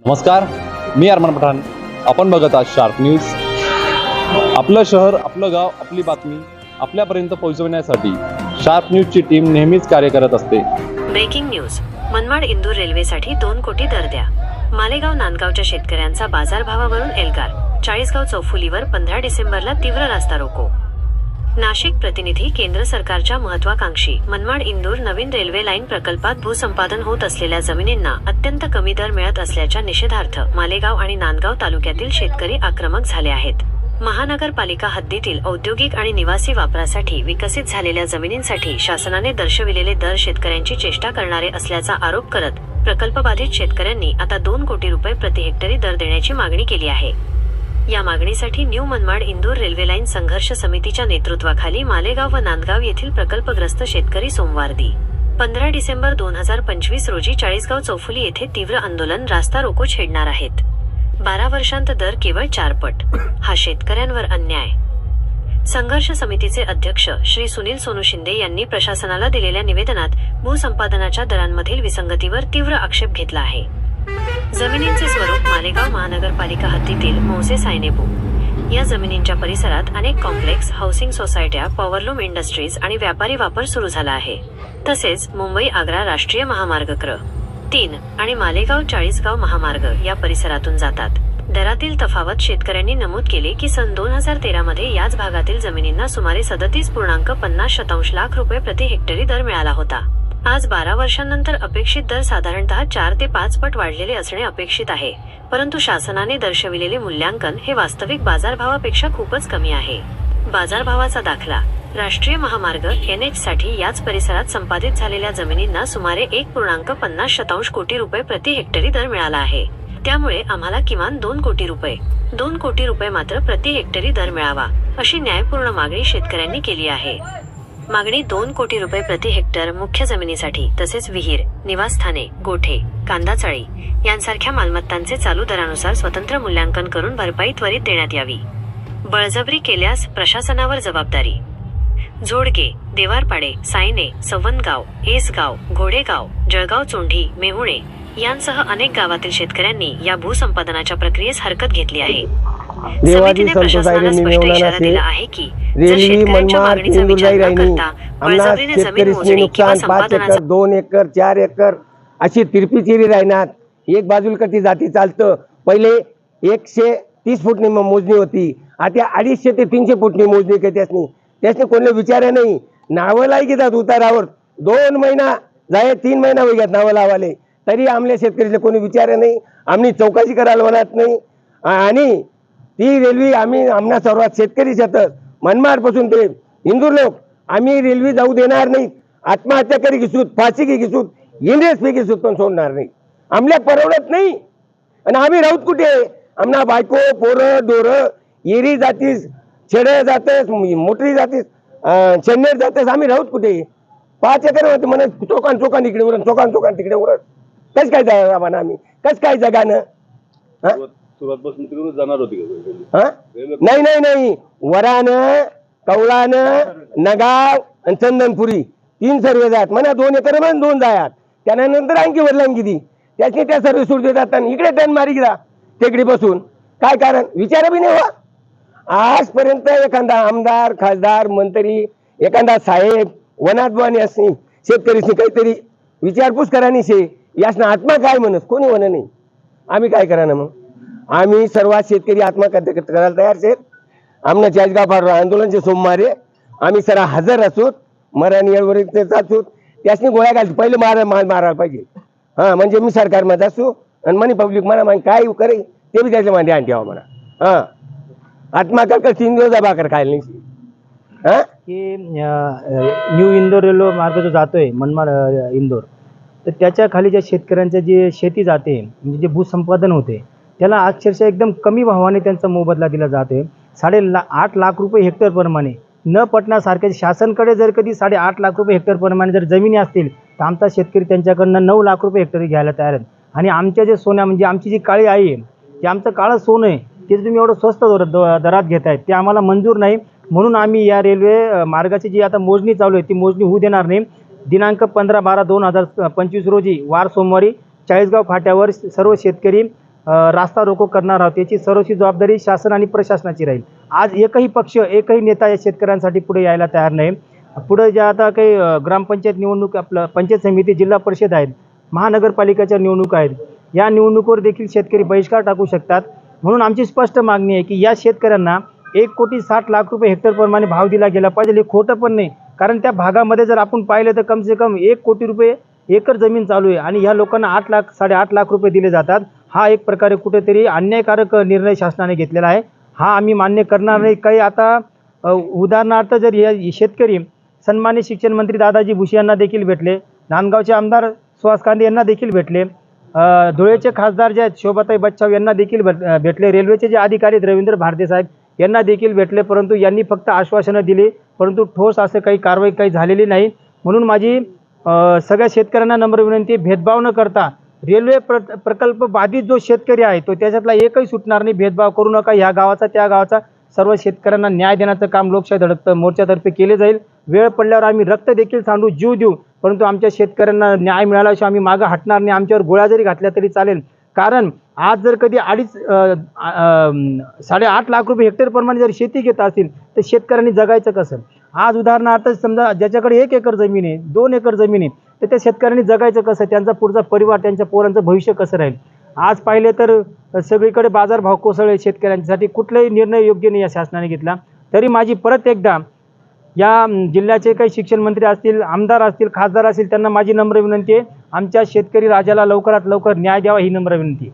नमस्कार, मी अरमान पठाण. आपण बघत आहात शार्प न्यूज. आपलं शहर, आपलं गाव, आपली बातमी आपल्यापर्यंत पोहोचवण्यासाठी शार्प न्यूजची टीम नेहमीच कार्य करत असते. Breaking news. मनमाड इंदूर रेल्वेसाठी 2 कोटी दर द्या. मालेगाव नांदगावच्या शेतकऱ्यांचा बाजारभावावरून एल्गार. चाळीसगाव चौफुलीवर 15 डिसेंबरला तीव्र रास्ता रोको. नाशिक प्रतिनिधी. केंद्र सरकारच्या महत्वाकांक्षी मनमाड इंदूर नवीन रेल्वे लाईन प्रकल्पात भूसंपादन होत असलेल्या जमिनींना अत्यंत कमी दर मिळत असल्याच्या निषेधार्थ मालेगाव आणि नांदगाव तालुक्यातील शेतकरी आक्रमक झाले आहेत. महानगरपालिका हद्दीतील औद्योगिक आणि निवासी वापरासाठी विकसित झालेल्या जमिनींसाठी शासनाने दर्शविलेले दर शेतकऱ्यांची चेष्टा करणारे असल्याचा आरोप करत प्रकल्पबाधित शेतकऱ्यांनी आता 2 कोटी रुपये प्रति हेक्टरी दर देण्याची मागणी केली आहे. या मागणीसाठी new Manmad Indore railway line संघर्ष समितीच्या नेतृत्वाखाली मालेगाव व नांदगाव येथील प्रकल्पग्रस्त शेतकरी सोमवार दि. 15 डिसेंबर 2025 रोजी चाळीसगाव चौफुली येथे तीव्र आंदोलन रास्ता रोको छेडणार आहेत. 12 वर्षांत दर केवळ 4 पट. हा शेतकऱ्यांवर अन्याय. संघर्ष समितीचे अध्यक्ष श्री सुनील सोनू शिंदे यांनी प्रशासनाला दिलेल्या निवेदनात भूसंपादनाच्या दरांमधील विसंगतीवर तीव्र आक्षेप घेतला आहे. जमिनींचे स्वरूप. मालेगाव महानगरपालिका हद्दीतील मौसे सायनेबू या जमिनींच्या परिसरात अनेक कॉम्प्लेक्स, हाऊसिंग सोसायट्या, पॉवरलूम इंडस्ट्रीज आणि व्यापारी वापर सुरू झाला आहे. तसेच मुंबई आग्रा राष्ट्रीय महामार्ग क्र. 3 आणि मालेगाव चाळीसगाव महामार्ग या परिसरातून जातात. दरातील तफावत. शेतकऱ्यांनी नमूद केले की सन 2013 मध्ये याच भागातील जमिनींना सुमारे 37.50 लाख रुपये प्रति हेक्टरी दर मिळाला होता. आज 12 वर्षांनंतर अपेक्षित दर साधारणतः 4 ते 5 पट वाढलेले असणे अपेक्षित आहे. परंतु शासनाने दर्शविलेले मूल्यांकन हे वास्तविक बाजारभावापेक्षा खूपच कमी आहे. बाजारभावाचा दाखला. राष्ट्रीय महामार्ग NH साठी याच परिसरात संपादित झालेल्या जमिनींना सुमारे 1.50 कोटी रुपये प्रति हेक्टरी दर मिळाला आहे. त्यामुळे आम्हाला किमान 2 कोटी रुपये मात्र प्रति हेक्टरी दर मिळावा, अशी न्यायपूर्ण मागणी शेतकऱ्यांनी केली आहे. मागणी 2 कोटी रुपये प्रति हेक्टर मुख्य जमिनीसाठी, तसेच विहीर, निवासस्थाने, गोठे, कांदाचाळी यांसारख्या मालमत्तांचे चालू दरानुसार स्वतंत्र मूल्यांकन करून भरपाई त्वरित देण्यात यावी. बळजबरी केल्यास प्रशासनावर जबाबदारी. जोडगे, देवारपाडे, सायने, सवनगाव, एसगाव, घोडेगाव, जळगाव चोंढी, मेहुणे यांसह अनेक गावातील शेतकऱ्यांनी या भूसंपादनाच्या प्रक्रियेस हरकत घेतली आहे. समितीने प्रशासनाला स्पष्ट इशारा दिला आहे की जर शेतकऱ्यांच्या मागणीचा विचार न करता बळजबरीने जमीन मोजणी किंवा संपादनाचा 2 एकर 4 एकर अशी तिरपीचिरी राहणार. एक बाजूला कधी जाती चालतं. पहिले 130 फूटनी मोजणी होती, आता 250 ते 300 फूटनी मोजणी काही त्यासनी कोणी विचार नाही. नावं लाई घेतात उतारावर. 2 महिना जाय 3 महिना होई नावं लावाले, तरी आमल्या शेतकरीला कोणी विचार नाही. आम्ही चौकशी करायला म्हणत नाही. आणि ती रेल्वे आम्ही आमना सर्वात शेतकरी शेतात मनमाड पासून ते इंदूर लोक आम्ही रेल्वे जाऊ देणार नाही. आत्महत्या करी घेसूत, फाशी घे घेसूत, इंग्रेज फी घेसूत, पण सोडणार नाही. आमल्या परवडत नाही. आणि आम्ही राहूत कुठे? आमना बायको, पोरं, डोरं, येरी जातीस, छेडे जातेस, मोटरी जातीस, चेन्नईर जातेस. आम्ही राहूत कुठे? 5 एकर होते म्हणे. चोकान इकडे उरण, चोकान तिकडे उरण. कस काय जागा आम्ही? कस काय जगानं? जाणार होती नाही. वरानं, कवळानं, नगाव आणि चंदनपुरी 3 सर्वे जात म्हणा. 2 एकर म्हणून 2 जायात. त्यानंतर आणखी वरलांगी किती त्याची त्या सर्वे सोड देतात. इकडे टन मारी गेला टेकडी बसून. काय कारण? विचार बी नाही. आजपर्यंत एखादा आमदार, खासदार, मंत्री, एखादा साहेब वनात बनी असणी शेतकरीसनी काहीतरी विचारपूस करानी शे. यासना आत्मा काय म्हणत कोणी म्हण नाही. आम्ही काय करा ना? मग आम्ही सर्वात शेतकरी आत्महत्या करायला तयार आहेत. आमना चाळीसगाव फार आंदोलनचे सोमवारी आम्ही सरा हजर असोत. मरण येळवरीचे असोत. त्यासनी गोळ्या घालतो. पहिले मारायला पाहिजे. म्हणजे मी सरकारमध्ये असू आणि म्हणे पब्लिक म्हणा काय करे ते बी त्याच्या मध्ये आण ठेवा म्हणा. आत्महत्या कर 3 दिवस भाकर खायला नाही. की न्यू इंदोर रेल्वे मार्ग जो जातोय मनमाड इंदोर, तर त्याच्या खाली ज्या शेतकऱ्यांच्या जे शेती जाते, म्हणजे जे भूसंपादन होते, त्याला अक्षरशः एकदम कमी भावाने त्यांचा मोबदला दिला जातोय. 8.5 लाख रुपये हेक्टर प्रमाणे. न पटण्यासारखे शासनकडे जर कधी 8.5 लाख रुपये हेक्टर प्रमाणे जर जमिनी असतील तर आमचा शेतकरी त्यांच्याकडनं 9 लाख रुपये हेक्टरी घ्यायला तयार आहेत. आणि आमच्या जे सोन्या म्हणजे आमची जी काळी आई आहे, जे आमचं काळं सोनं आहे, ते तुम्ही एवढं स्वस्त दरात घेतायत, ते आम्हाला मंजूर नाही. म्हणून आम्ही या रेल्वे मार्गाची जी आता मोजणी चालू आहे ती मोजणी होऊ देणार नाही. दिनांक 15/12/2025 रोजी वार सोमवारी चाळीसगाव फाट्यावर सर्व शेतकरी रास्ता रोको करणार आहोत, याची सर्वस्वी जबाबदारी शासन आणि प्रशासनाची राहील. आज एकही पक्ष, एकही नेता या शेतकऱ्यांसाठी पुढे यायला तयार नाही. पुढे ज्या आता काही ग्रामपंचायत निवडणूक, आपलं पंचायत समिती, जिल्हा परिषद आहेत, महानगरपालिकेच्या निवडणुका आहेत, या निवडणुकीवर देखील शेतकरी बहिष्कार टाकू शकतात. म्हणून आमची स्पष्ट मागणी आहे की या शेतकऱ्यांना 1,60,00,000 रुपये हेक्टर प्रमाणे भाव दिला गेला पाहिजे. हे खोटं पण नाही, कारण त्या भागामध्ये जर आपण पाहिलं तर कमसे कम 1 कोटी रुपये एकर जमीन चालू आहे आणि ह्या लोकांना 8 लाख 8.5 लाख रुपये दिले जातात. हा एक प्रकारे कुठेतरी अन्यायकारक निर्णय शासनाने घेतलेला आहे. हा आम्ही मान्य करणार नाही. काही आता उदाहरणार्थ जर या शेतकरी सन्माननीय शिक्षण मंत्री दादाजी भुसे यांना देखील भेटले, नांदगावचे आमदार सुहास कांदे यांना देखील भेटले, धुळेचे खासदार जे आहेत शोभाताई बच्छाव यांना देखील भेटले, रेल्वेचे जे अधिकारी रवींद्र भारती साहेब यांना देखील भेटले, परंतु यांनी फक्त आश्वासनं दिली, परंतु ठोस असं काही कारवाई काही झालेली नाही. म्हणून माझी सगळ्या शेतकऱ्यांना नम्र विनंती, भेदभाव न करता रेल्वे प्रकल्प बाधित जो शेतकरी आहे तो त्याच्यातला एकही सुटणार नाही. भेदभाव करू नका. ह्या गावाचा त्या गावाचा सर्व शेतकऱ्यांना न्याय देण्याचं काम लोकशाही धडक मोर्चातर्फे केले जाईल. वेळ पडल्यावर आम्ही रक्त देखील सांडू, जीव देऊ, परंतु आमच्या शेतकऱ्यांना न्याय मिळाल्याशिवाय आम्ही मागं हटणार नाही. आमच्यावर गोळ्या जरी घातल्या तरी चालेल, कारण आज जर कधी 8.5 लाख रुपये हेक्टर प्रमाणे जर शेती घेत असतील तर शेतकऱ्यांनी जगायचं कसं? आज उदाहरणार्थ समजा ज्याच्याकडे 1 एकर जमीन आहे, 2 एकर जमीन आहे, तर त्या शेतकऱ्यांनी जगायचं कसं? त्यांचा पुढचा परिवार, त्यांच्या पोरांचं भविष्य कसं राहील? आज पाहिले तर सगळीकडे बाजारभाव कोसळले शेतकऱ्यांसाठी. कुठलाही निर्णय योग्य नाही या शासनाने घेतला. तरी माझी परत एकदा या जिल्ह्याचे काही शिक्षण मंत्री असतील, आमदार असतील, खासदार असतील, त्यांना माझी नम्र विनंती आहे, आमच्या शेतकरी राजाला लवकरात लवकर न्याय द्यावा ही नम्र विनंती आहे.